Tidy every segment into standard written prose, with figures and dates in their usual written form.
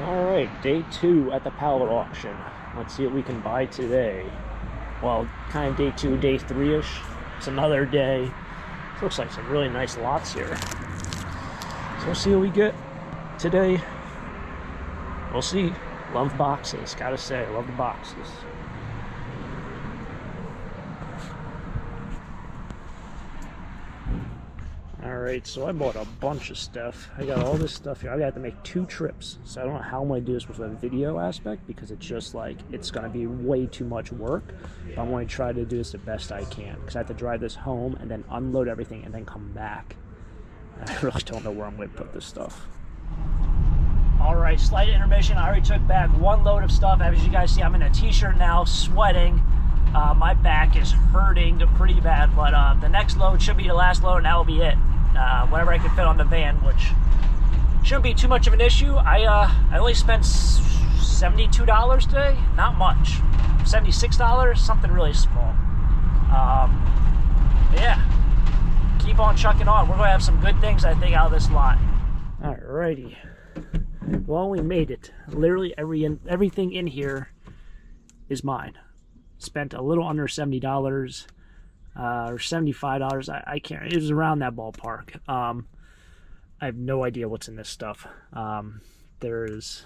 Alright, day 2 at the pallet auction. Let's see what we can buy today. Well, kind of day 2, day 3-ish. It's another day. Looks like some really nice lots here. So we'll see what we get today. We'll see. Love boxes, gotta say, love the boxes. Alright, so I bought a bunch of stuff. I got all this stuff here. I got to make 2 trips. So I don't know how I'm going to do this with a video aspect because it's just like, it's going to be way too much work. But I'm going to try to do this the best I can because I have to drive this home and then unload everything and then come back. And I really don't know where I'm going to put this stuff. Alright, slight intermission. I already took back 1 load of stuff. As you guys see, I'm in a t-shirt now, sweating. My back is hurting pretty bad, but the next load should be the last load and that will be it. Whatever I can fit on the van, which shouldn't be too much of an issue. I only spent $72 today, not much. $76, something really small. Yeah, keep on chucking on. We're going to have some good things, I think, out of this lot. Alrighty. Well, we made it. Literally everything in here is mine. Spent a little under $70 or $75. I can't. It was around that ballpark. I have no idea what's in this stuff. There's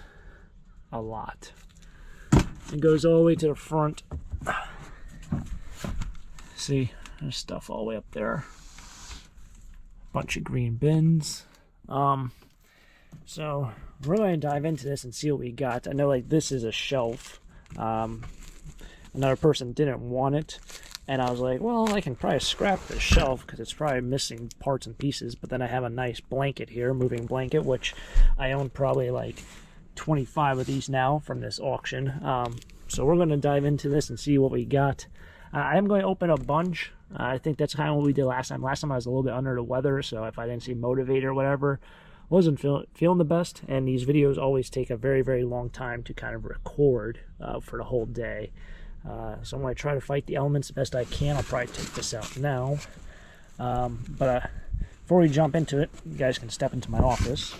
a lot. It goes all the way to the front. See, there's stuff all the way up there. A bunch of green bins. So we're going to dive into this and see what we got. I know, like, this is a shelf. Another person didn't want it, and I was like, well, I can probably scrap this shelf because it's probably missing parts and pieces. But then I have a nice blanket here, moving blanket, which I own probably like 25 of these now from this auction. So we're going to dive into this and see what we got. I am going to open a bunch. I think that's kind of what we did last time. Last time I was a little bit under the weather, so if I didn't see motivated or whatever, wasn't feeling the best. And these videos always take a very, very long time to kind of record for the whole day. So I'm going to try to fight the elements the best I can. I'll probably take this out now. But before we jump into it, you guys can step into my office.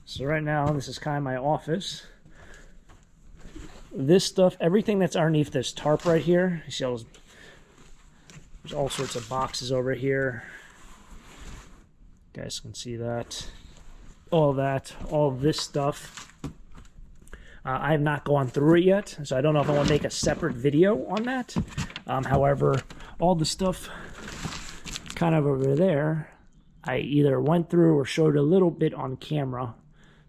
So right now, this is kind of my office. This stuff, everything that's underneath this tarp right here, you see there's all sorts of boxes over here. You guys can see that. All this stuff. I have not gone through it yet, so I don't know if I want to make a separate video on that. However, all the stuff kind of over there, I either went through or showed a little bit on camera.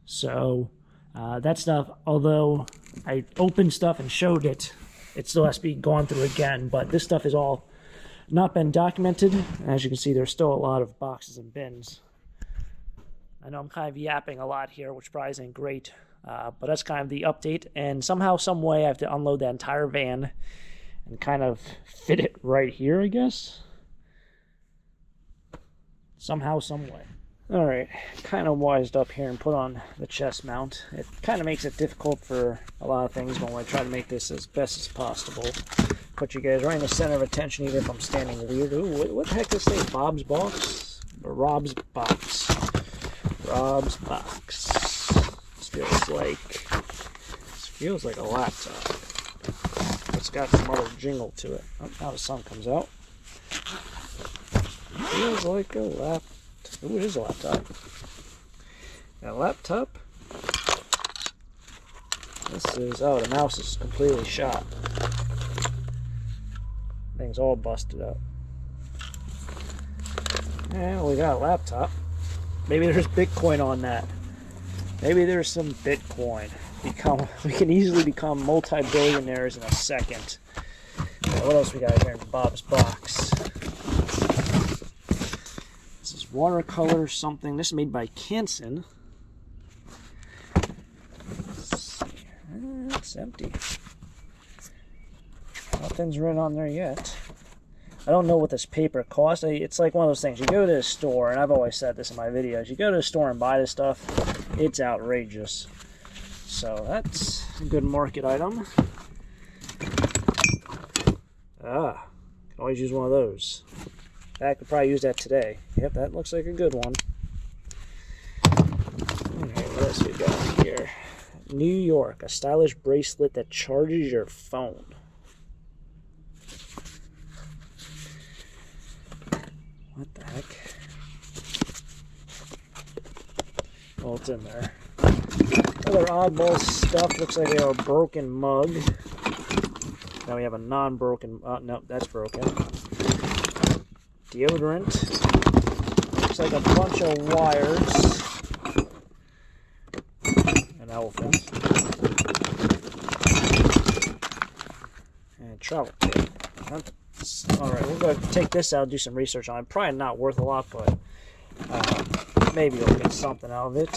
So that stuff, although I opened stuff and showed it, it still has to be gone through again. But this stuff is all not been documented. As you can see, there's still a lot of boxes and bins. I know I'm kind of yapping a lot here, which probably isn't great. But that's kind of the update, and somehow, some way, I have to unload that entire van and kind of fit it right here, I guess. Somehow, some way. Alright, kind of wised up here and put on the chest mount. It kind of makes it difficult for a lot of things, but I want to try to make this as best as possible. Put you guys right in the center of attention, even if I'm standing weird. Ooh, what the heck does this say? Bob's box? Or Rob's box? Rob's box. Feels like a laptop. It's got some other jingle to it. Oh, now the sun comes out. Feels like a laptop. Ooh, it is a laptop. A laptop. This is, oh, the mouse is completely shot. Thing's all busted up. And we got a laptop. Maybe there's Bitcoin on that. Maybe there's some Bitcoin. We can easily become multi-billionaires in a second. What else we got here in Bob's box? This is watercolor something. This is made by Canson. It's empty. Nothing's written on there yet. I don't know what this paper costs. It's like one of those things. You go to the store, and I've always said this in my videos. You go to the store and buy this stuff, it's outrageous. So that's a good market item. Can always use one of those. I could probably use that today. Yep, that looks like a good one. Alright, what else we got here? New York. A stylish bracelet that charges your phone. What the heck? Oh, it's in there. Other oddball stuff. Looks like a broken mug. Now we have a non-broken... no, that's broken. Deodorant. Looks like a bunch of wires. An elephant. And travel tape. Alright, we're going to take this out and do some research on it. Probably not worth a lot, but maybe we'll get something out of it.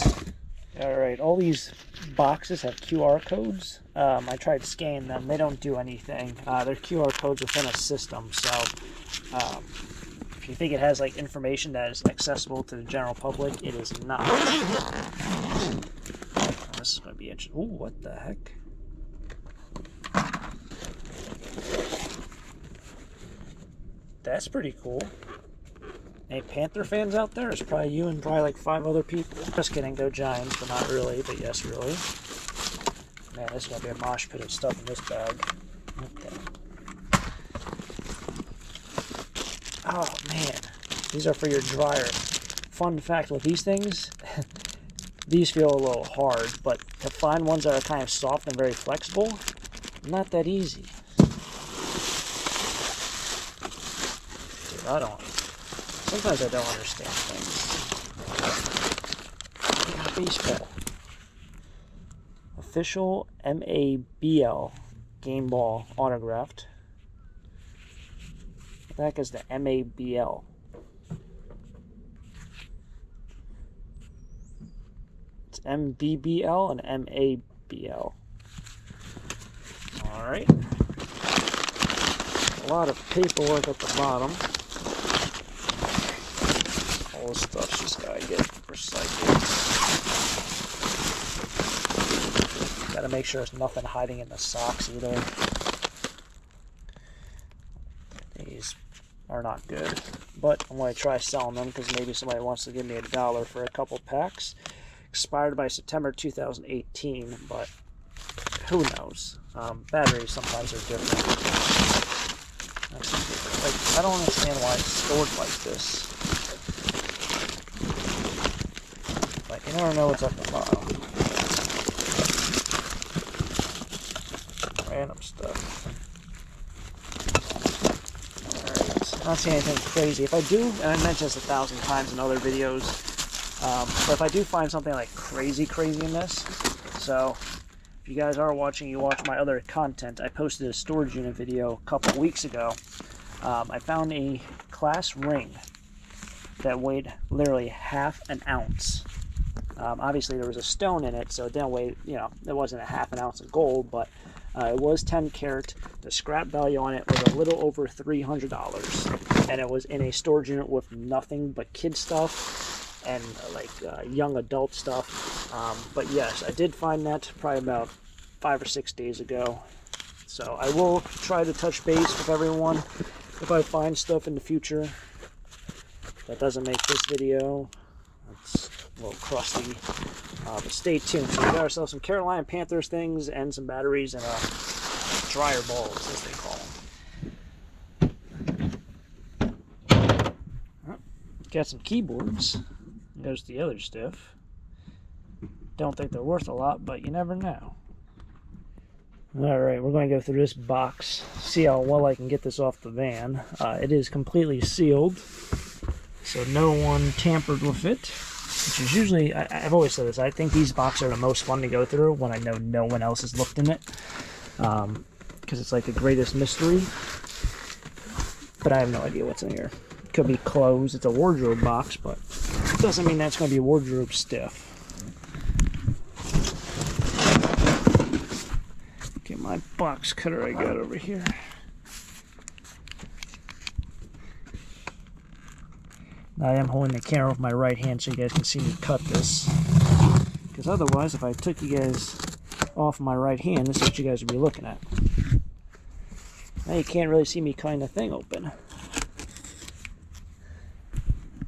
Alright, all these boxes have QR codes. I tried scanning them. They don't do anything. They're QR codes within a system, so if you think it has like information that is accessible to the general public, it is not. This is going to be interesting. Ooh, what the heck? That's pretty cool. Any Panther fans out there? It's probably you and probably like 5 other people. Just kidding, go Giants, but not really, but yes, really. Man, this is going to be a mosh pit of stuff in this bag. Okay. Oh, man. These are for your dryer. Fun fact with these things, these feel a little hard, but to find ones that are kind of soft and very flexible, not that easy. Dude, sometimes I don't understand things. Yeah, baseball. Official MABL game ball autographed. What the heck is the MABL? It's MBBL and MABL. Alright. A lot of paperwork at the bottom. All this stuff's just gotta get recycled. Gotta make sure there's nothing hiding in the socks either. These are not good, but I'm going to try selling them because maybe somebody wants to give me $1 for a couple packs. Expired by September 2018, but who knows? Batteries sometimes are different. Like, I don't understand why it's stored like this. Like, you never know what's at the bottom. Random stuff. Alright, not seeing anything crazy. If I do, and I mentioned this 1,000 times in other videos, but if I do find something like crazy in this, so if you guys are watching, you watch my other content, I posted a storage unit video a couple of weeks ago. I found a class ring that weighed literally ½ an ounce. Obviously there was a stone in it, so it didn't weigh, you know, it wasn't a ½ an ounce of gold, but it was 10 karat. The scrap value on it was a little over $300, and it was in a storage unit with nothing but kid stuff and like young adult stuff. But yes, I did find that probably about 5 or 6 days ago. So I will try to touch base with everyone if I find stuff in the future that doesn't make this video. It's a little crusty, but stay tuned. So we got ourselves some Carolina Panthers things and some batteries and dryer balls, as they call them. Got some keyboards. There's the other stuff. Don't think they're worth a lot, but you never know. Alright, we're going to go through this box, see how well I can get this off the van. It is completely sealed, so no one tampered with it, which is usually, I've always said this, I think these boxes are the most fun to go through when I know no one else has looked in it, because it's like the greatest mystery, but I have no idea what's in here. It could be clothes. It's a wardrobe box, but it doesn't mean that's going to be wardrobe stiff. Get my box cutter I got over here. I am holding the camera with my right hand so you guys can see me cut this. Because otherwise, if I took you guys off my right hand, this is what you guys would be looking at. Now you can't really see me cutting the thing open.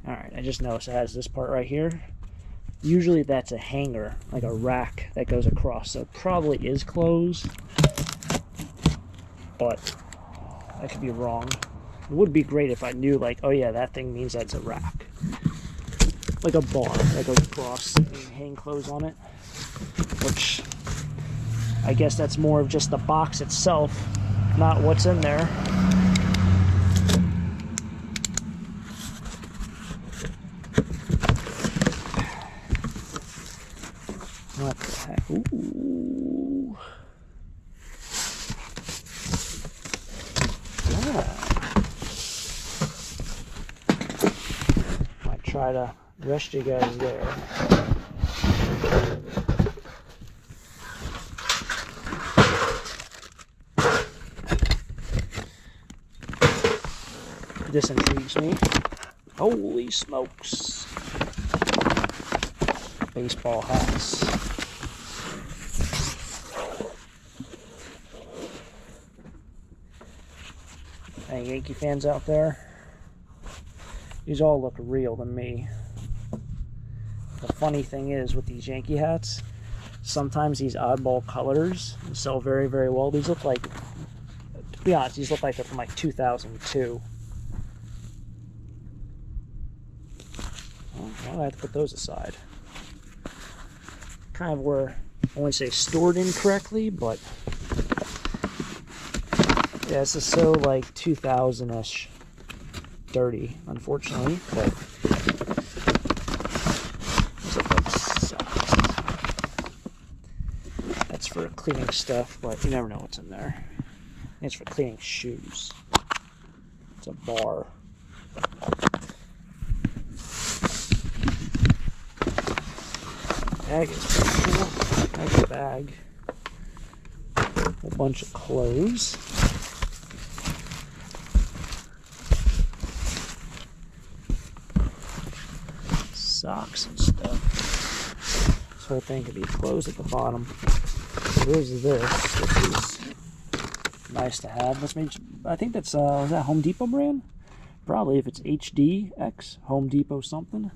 Alright, I just noticed it has this part right here. Usually that's a hanger, like a rack that goes across, so it probably is closed, but I could be wrong. It would be great if I knew, like, oh yeah, that thing means that's a rack. Like a bar that goes across and you hang clothes on it, which I guess that's more of just the box itself, not what's in there. What the heck? Ooh. Might try to rest you guys there. This intrigues me. Holy smokes. Baseball hats. Any Yankee fans out there? These all look real to me. The funny thing is with these Yankee hats, sometimes these oddball colors sell very, very well. These look like, to be honest, these look like they're from like 2002. Well, I have to put those aside. Kind of were, I wouldn't say stored incorrectly, but yeah, this is so like 2000-ish dirty, unfortunately, but that's for cleaning stuff, but you never know what's in there. It's for cleaning shoes. It's a bar. Bag is pretty cool. Nice bag. A whole bunch of clothes. Socks and stuff. This whole thing could be closed at the bottom. So there's this, which is nice to have. Let's make, I think that's is that Home Depot brand? Probably, if it's HDX, Home Depot something.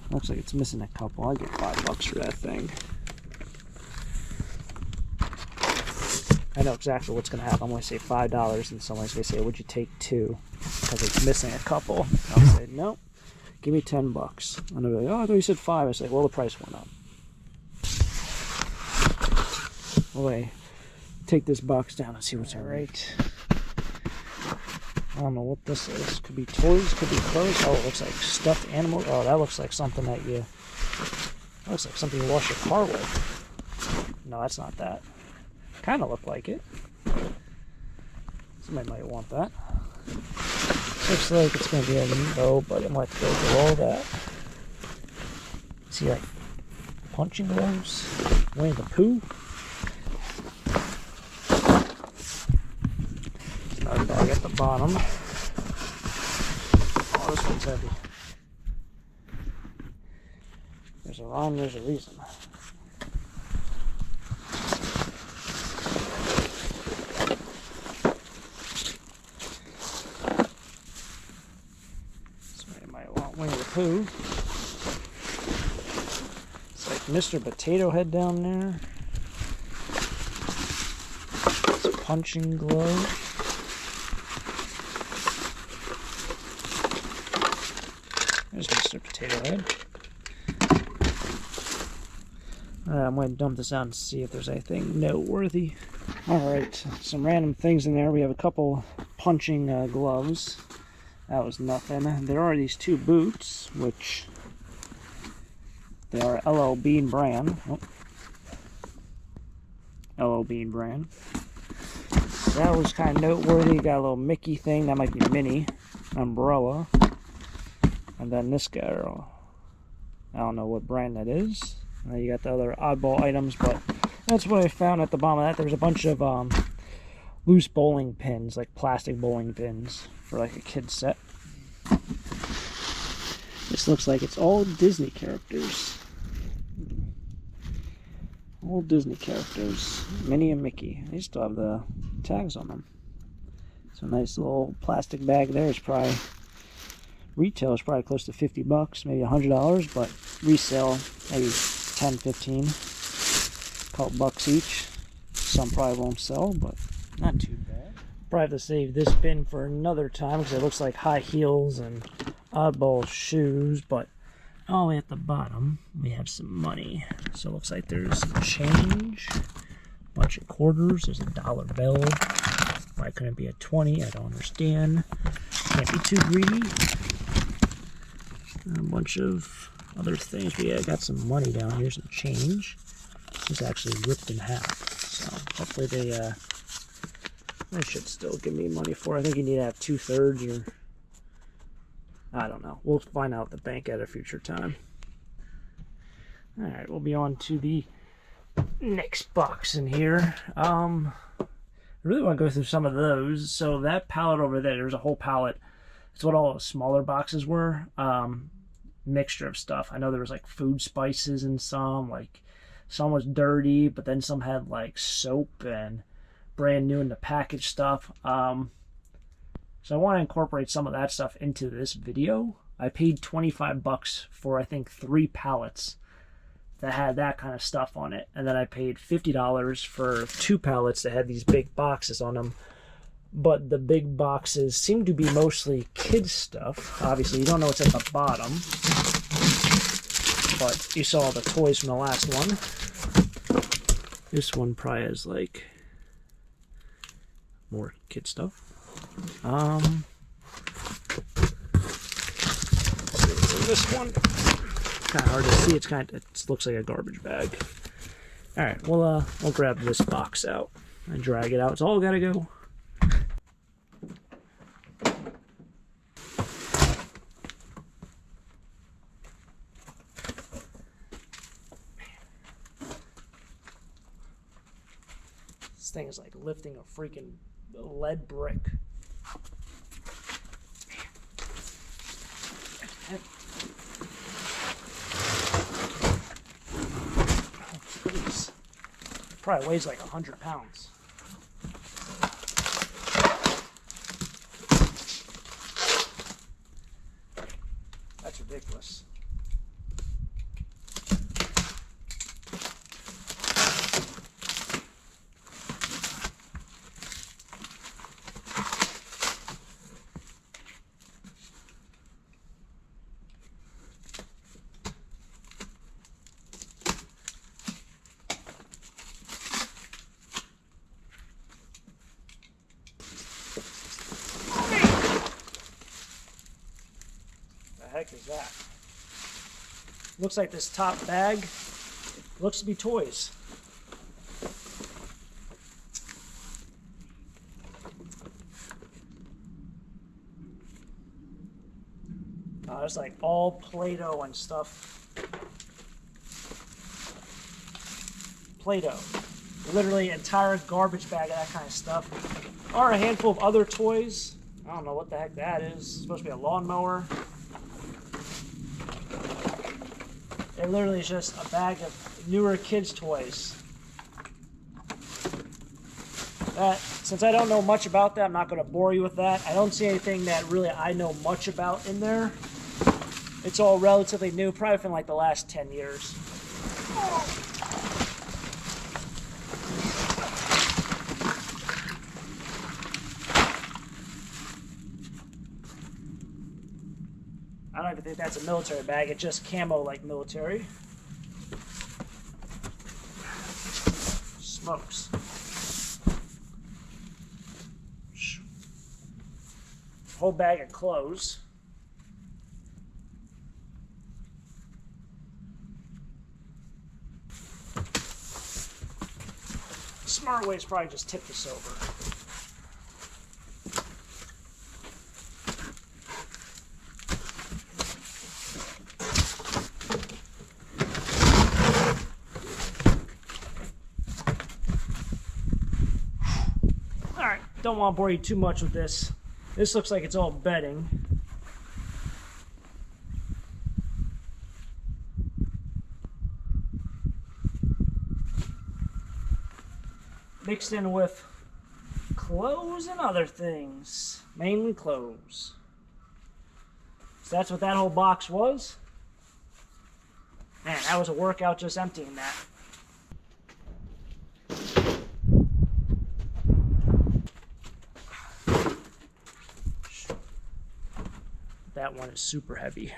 Looks like it's missing a couple. I get $5 for that thing. I know exactly what's going to happen. I'm going to say $5, and someone's going to say, would you take 2? Because it's missing a couple. I'll say, nope, give me $10. And they'll be like, oh, I thought you said 5. I say, well, the price went up. Wait, take this box down and see what's in right. I don't know what this is. Could be toys, could be clothes. Oh, it looks like stuffed animals. Oh, that looks like something that you... That looks like something you wash your car with. No, that's not that. Kind of look like it. Somebody might want that. Looks like it's going to be a no, but it might go through all that. See, like punching gloves, Winnie the Pooh. Another bag at the bottom. Oh, this one's heavy. There's a rhyme, there's a reason. Somebody might want Winnie the Pooh. It's like Mr. Potato Head down there. It's a punching glove. There's Mr. Potato Head. I'm going to dump this out and see if there's anything noteworthy. Alright, some random things in there. We have a couple punching gloves. That was nothing. There are these 2 boots, which they are LL Bean brand. Oh. LL Bean brand. That was kind of noteworthy. Got a little Mickey thing. That might be Minnie. Umbrella. And then this guy, I don't know what brand that is. You got the other oddball items, but that's what I found at the bottom of that. There was a bunch of loose bowling pins, like plastic bowling pins, for like a kid's set. This looks like it's all Disney characters. All Disney characters. Minnie and Mickey. They still have the tags on them. So a nice little plastic bag there. Is probably... Retail is probably close to $50, maybe $100, but resale, maybe 10, 15, couple bucks each. Some probably won't sell, but not too bad. Probably have to save this bin for another time because it looks like high heels and oddball shoes, but all the way at the bottom we have some money. So it looks like there's some change, bunch of quarters, there's a dollar bill. Why couldn't it be a 20? I don't understand. Can't be too greedy. And a bunch of other things. But yeah, I got some money down here, some change. It's actually ripped in half. So hopefully they should still give me money for it. I think you need to have 2/3 or I don't know. We'll find out at the bank at a future time. Alright, we'll be on to the next box in here. I really want to go through some of those. So that pallet over there's a whole pallet. It's what all the smaller boxes were. Mixture of stuff. I know there was like food spices in some, like some was dirty, but then some had like soap and brand new in the package stuff. So I want to incorporate some of that stuff into this video. I paid 25 bucks for I think 3 pallets that had that kind of stuff on it, and then I paid $50 for 2 pallets that had these big boxes on them. But the big boxes seem to be mostly kids stuff. Obviously you don't know what's at the bottom, but you saw the toys from the last one. This one probably has like more kid stuff. So this one, kind of hard to see. It looks like a garbage bag. All right, we'll grab this box out and drag it out. It's all gotta go. This thing is like lifting a freaking lead brick. Probably weighs like 100 pounds. That's ridiculous. Heck is that? Looks like this top bag looks to be toys. It's like all Play-Doh and stuff. Play-Doh. Literally entire garbage bag of that kind of stuff. Or a handful of other toys. I don't know what the heck that is. It's supposed to be a lawnmower. It literally is just a bag of newer kids' toys. Since I don't know much about that, I'm not going to bore you with that. I don't see anything that really I know much about in there. It's all relatively new, probably from like the last 10 years. I don't even think that's a military bag. It's just camo like military. Smokes. Whole bag of clothes. Smart way is probably just tip this over. Alright, don't want to bore you too much with this. This looks like it's all bedding. Mixed in with clothes and other things. Mainly clothes. So that's what that whole box was. That was a workout just emptying that. That one is super heavy.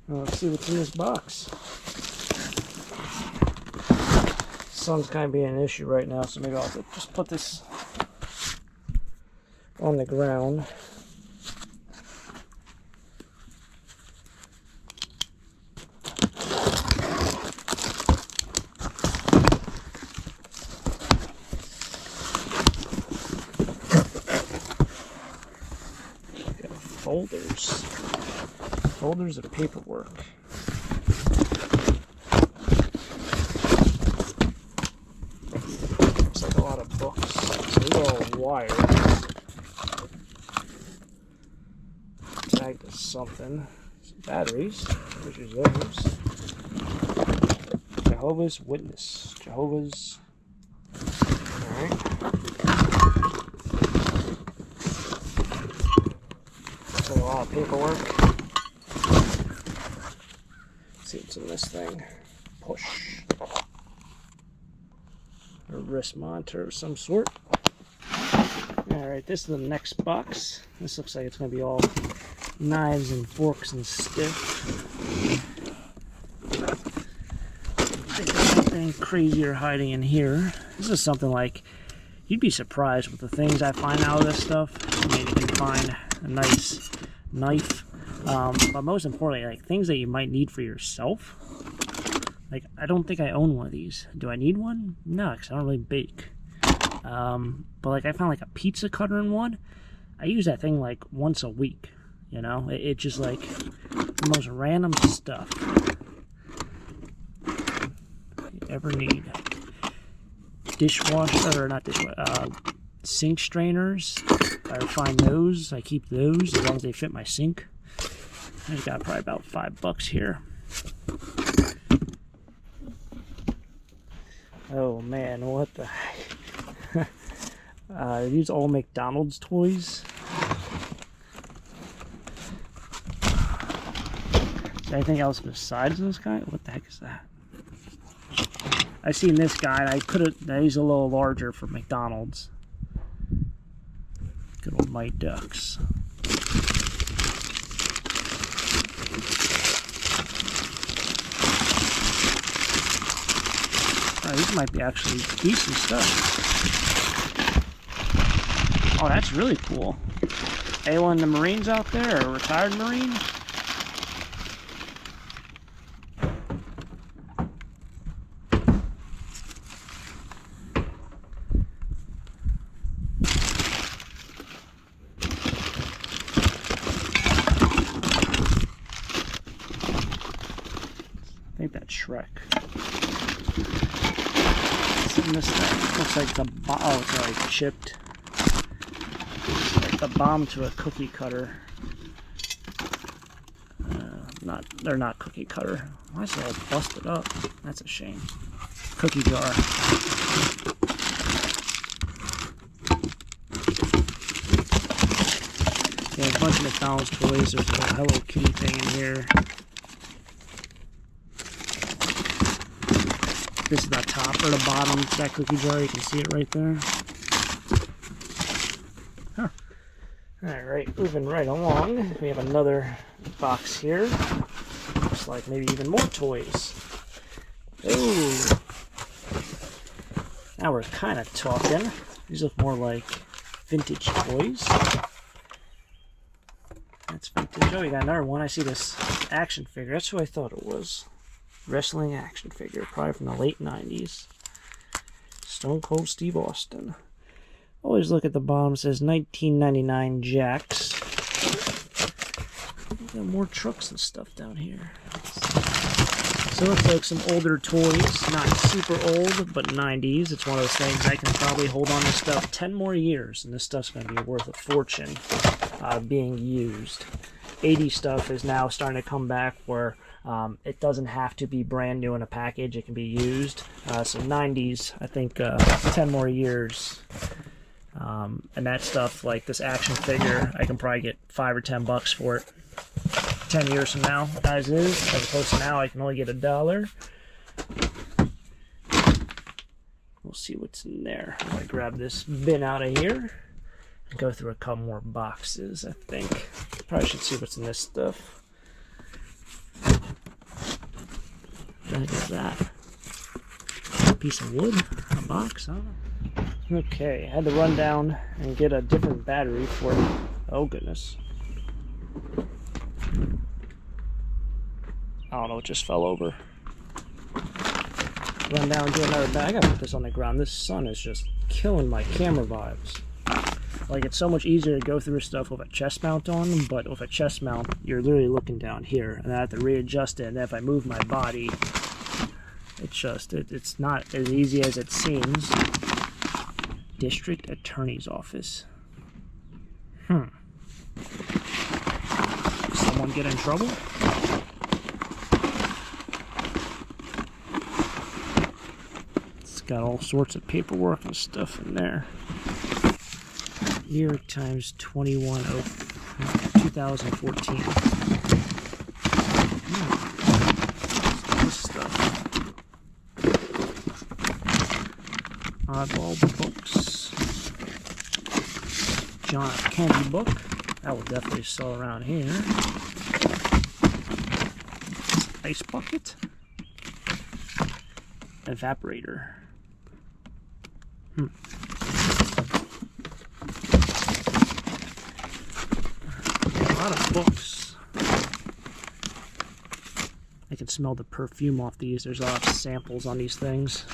Well, let's see what's in this box. Sun's kind of being an issue right now, so maybe I'll have to just put this on the ground. Folders of paperwork. Looks like a lot of books. So these are all wired. Tagged to something. Some batteries. Where's those? Jehovah's Witness. Jehovah's. Alright. A lot of paperwork. Let's see what's in this thing. Push. A wrist monitor of some sort. Alright, this is the next box. This looks like it's going to be all knives and forks and stuff. I think there's something crazier hiding in here. This is something like, you'd be surprised with the things I find out of this stuff. I mean, you can find a nice knife, but most importantly, like things that you might need for yourself. Like, I don't think I own one of these. Do I need one? No, because I don't really bake. But like, I found like a pizza cutter in one. I use that thing like once a week. You know, it's just like the most random stuff you ever need. Dishwasher, or not dishwasher, sink strainers. I find those. I keep those as long as they fit my sink. I just got probably about $5 here. Oh man, what the heck? These all McDonald's toys. Is there anything else besides this guy? What the heck is that? I seen this guy. I could have. He's a little larger for McDonald's. Good old Mighty Ducks. Oh, these might be actually decent stuff. Oh, that's really cool. Anyone in the Marines out there, or a retired Marine? I think that's Shrek. What's in this thing? Looks like the bomb. Oh, it's already chipped. Like the bomb to a cookie cutter. They're not cookie cutter. Why is it all busted up? That's a shame. Cookie jar. Yeah, a bunch of McDonald's toys. There's a Hello Kitty thing in here. This is the top or the bottom of that cookie jar. You can see it right there. Huh. Alright, moving right along. We have another box here. Looks like maybe even more toys. Ooh. Now we're kind of talking. These look more like vintage toys. That's vintage. Oh, we got another one. I see this action figure. That's who I thought it was. Wrestling action figure, probably from the late 90s. Stone Cold Steve Austin. Always look at the bottom, it says 1999 Jacks. We got more trucks and stuff down here. So it looks like some older toys, not super old, but 90s. It's one of those things I can probably hold on to stuff 10 more years, and this stuff's going to be worth a fortune being used. 80s stuff is now starting to come back where it doesn't have to be brand new in a package, it can be used. So 90s, I think 10 more years. And that stuff, like this action figure, I can probably get $5 or $10 for it 10 years from now, as is. As opposed to now, I can only get $1. We'll see what's in there. I'm gonna grab this bin out of here and go through a couple more boxes, I think. Probably should see what's in this stuff. What is that? A piece of wood? A box? I don't know. Okay, I had to run down and get a different battery for it. Oh goodness. I don't know, it just fell over. Run down and do another bag. I gotta put this on the ground. This sun is just killing my camera vibes. Like, it's so much easier to go through stuff with a chest mount on, but with a chest mount, you're literally looking down here, and I have to readjust it, and if I move my body, it's not as easy as it seems. District Attorney's Office. Did someone get in trouble? Got all sorts of paperwork and stuff in there. New York Times 2014. This stuff. Oddball books. John F. Kennedy book. That will definitely sell around here. Ice bucket. Evaporator. A lot of books. I can smell the perfume off these. There's a lot of samples on these things.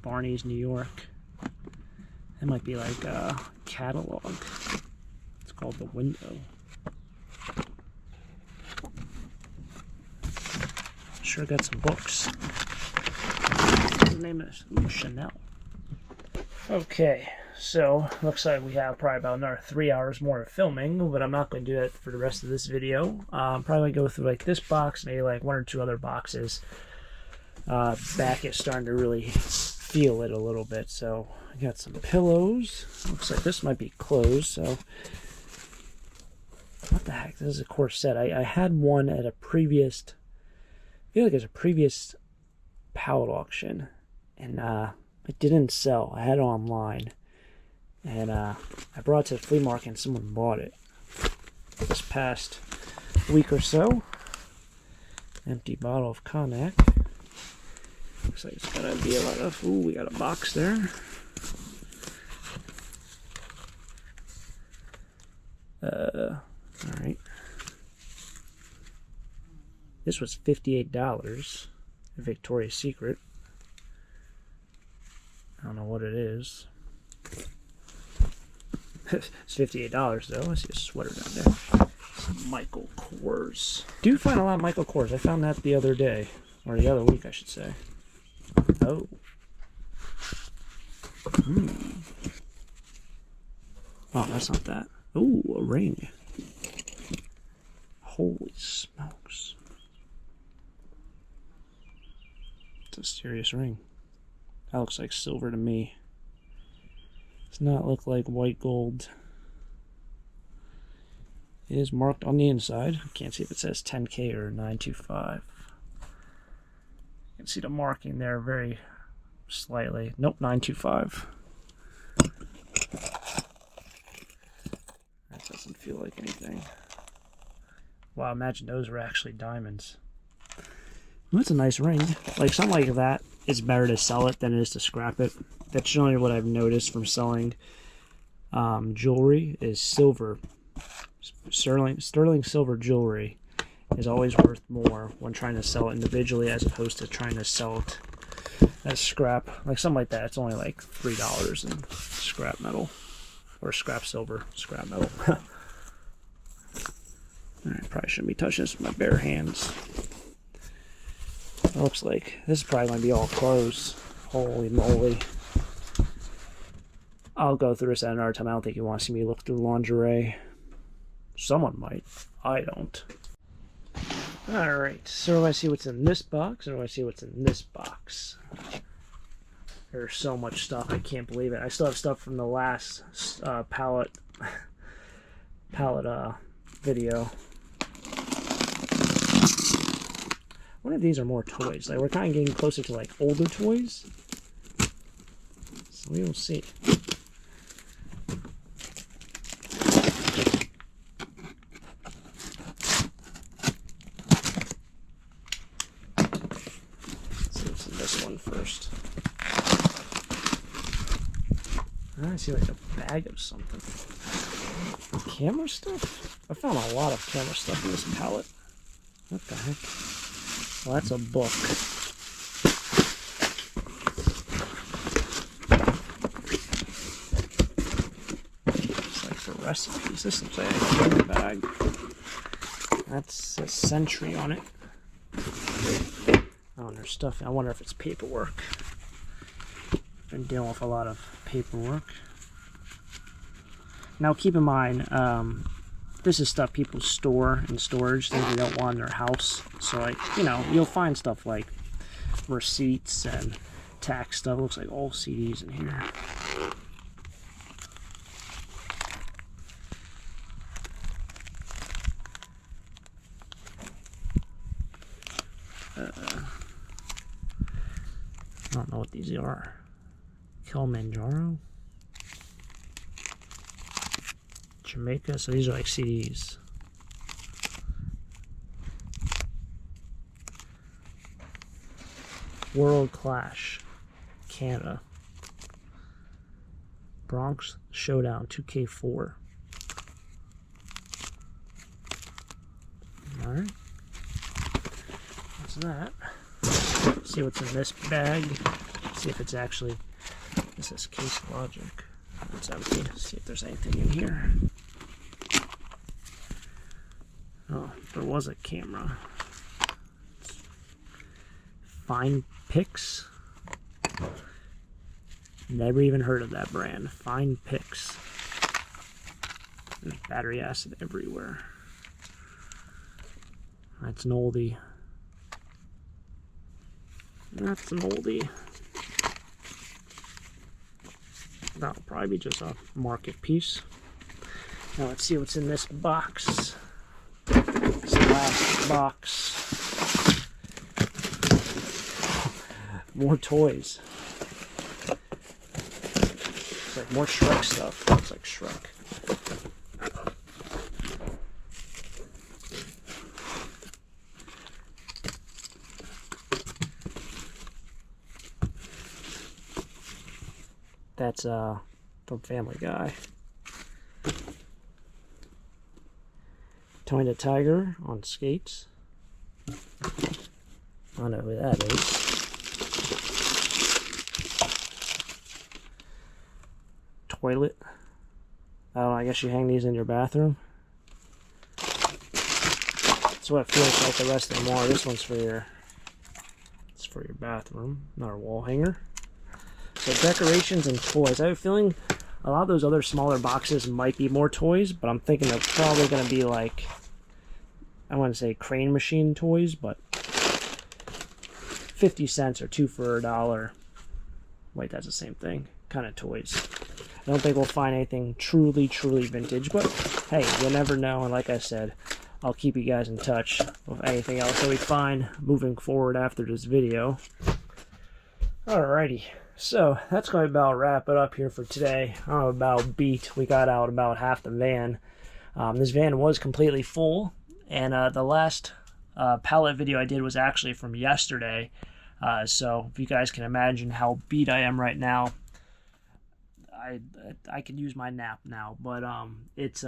Barney's, New York. That might be like a catalog. It's called The Window. Sure got some books. What's the name of this? Ooh, Chanel. Okay, so looks like we have probably about another 3 hours more of filming, but I'm not going to do that for the rest of this video. Probably going to go through like this box, maybe like one or two other boxes. Back is starting to really feel it a little bit, so I got some pillows. Looks like this might be closed, so what the heck? This is a corset. I had one at a previous, I feel like it's a previous pallet auction, and it didn't sell. I had it online, and I brought it to the flea market and someone bought it this past week or so. Empty bottle of cognac. Looks like it's gotta be a lot of, ooh, we got a box there. Alright. This was $58 at Victoria's Secret. I don't know what it is. It's $58 though. I see a sweater down there. Some Michael Kors. Do find a lot of Michael Kors. I found that the other day. Or the other week, I should say. Oh. Oh, that's not that. Ooh, a ring. Holy smokes. It's a serious ring. That looks like silver to me. Does not look like white gold. It is marked on the inside. I can't see if it says 10K or 925. You can see the marking there very slightly. Nope, 925. That doesn't feel like anything. Wow, imagine those were actually diamonds. Well, that's a nice ring. Like, something like that, it's better to sell it than it is to scrap it. That's generally what I've noticed from selling jewelry is silver. Sterling silver jewelry is always worth more when trying to sell it individually as opposed to trying to sell it as scrap. Like something like that, it's only like $3 in scrap metal. Or scrap silver, scrap metal. Alright, probably shouldn't be touching this with my bare hands. It looks like this is probably going to be all closed. Holy moly. I'll go through this at another time. I don't think you want to see me look through lingerie. Someone might. I don't. Alright, so do I see what's in this box, or do I see what's in this box? There's so much stuff, I can't believe it. I still have stuff from the last pallet video. One of these are more toys. Like, we're kind of getting closer to like older toys. So we will see. First. I see like a bag of something. Camera stuff? I found a lot of camera stuff in this pallet. What the heck? Well, that's a book. It's like for recipes. This looks like a camera bag. That's a Century on it. Oh, and there's stuff. I wonder if it's paperwork. Been dealing with a lot of paperwork. Now, keep in mind, this is stuff people store in storage, things they don't want in their house. So, like, you know, you'll find stuff like receipts and tax stuff. It looks like all CDs in here. I don't know what these are. Kilimanjaro, Jamaica. So these are like CDs. World Clash, Canada. Bronx Showdown 2K4. All right. What's that? See what's in this bag. See if it's actually. This is Case Logic. It's empty. See if there's anything in here. Oh, there was a camera. Fine Picks. Never even heard of that brand. Fine Picks. There's battery acid everywhere. That's an oldie. That's an oldie. That'll probably be just a market piece. Now let's see what's in this box. This last box. More toys. It's like more Shrek stuff. Looks like Shrek. That's from Family Guy. Tony the Tiger on skates. I don't know who that is. Toilet. I don't know, I guess you hang these in your bathroom. That's what it feels like. The rest of them are. This one's for your. It's for your bathroom, not a wall hanger. So decorations and toys. I have a feeling a lot of those other smaller boxes might be more toys, but I'm thinking they're probably going to be like, I want to say crane machine toys, but 50 cents or 2 for $1. Wait, that's the same thing. Kind of toys. I don't think we'll find anything truly vintage, but hey, you never know. And like I said, I'll keep you guys in touch with anything else that we find moving forward after this video. Alrighty. So that's going to about wrap it up here for today. I'm about beat. We got out about half the van. This van was completely full, and the last pallet video I did was actually from yesterday. So if you guys can imagine how beat I am right now, I could use my nap now. But it's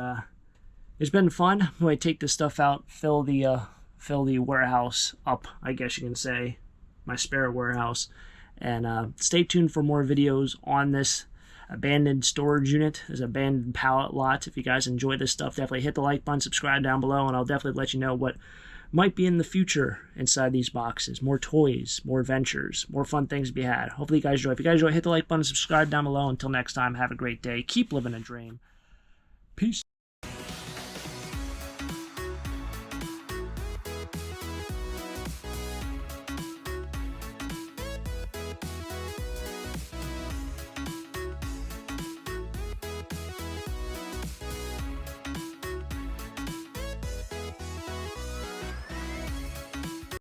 been fun. I'm going to take this stuff out, fill the warehouse up, I guess you can say, my spare warehouse. And stay tuned for more videos on this abandoned storage unit, this abandoned pallet lot. If you guys enjoy this stuff, definitely hit the like button, subscribe down below, and I'll definitely let you know what might be in the future inside these boxes. More toys, more adventures, more fun things to be had. Hopefully you guys enjoy. If you guys enjoy, hit the like button, subscribe down below. Until next time, have a great day. Keep living a dream. Peace.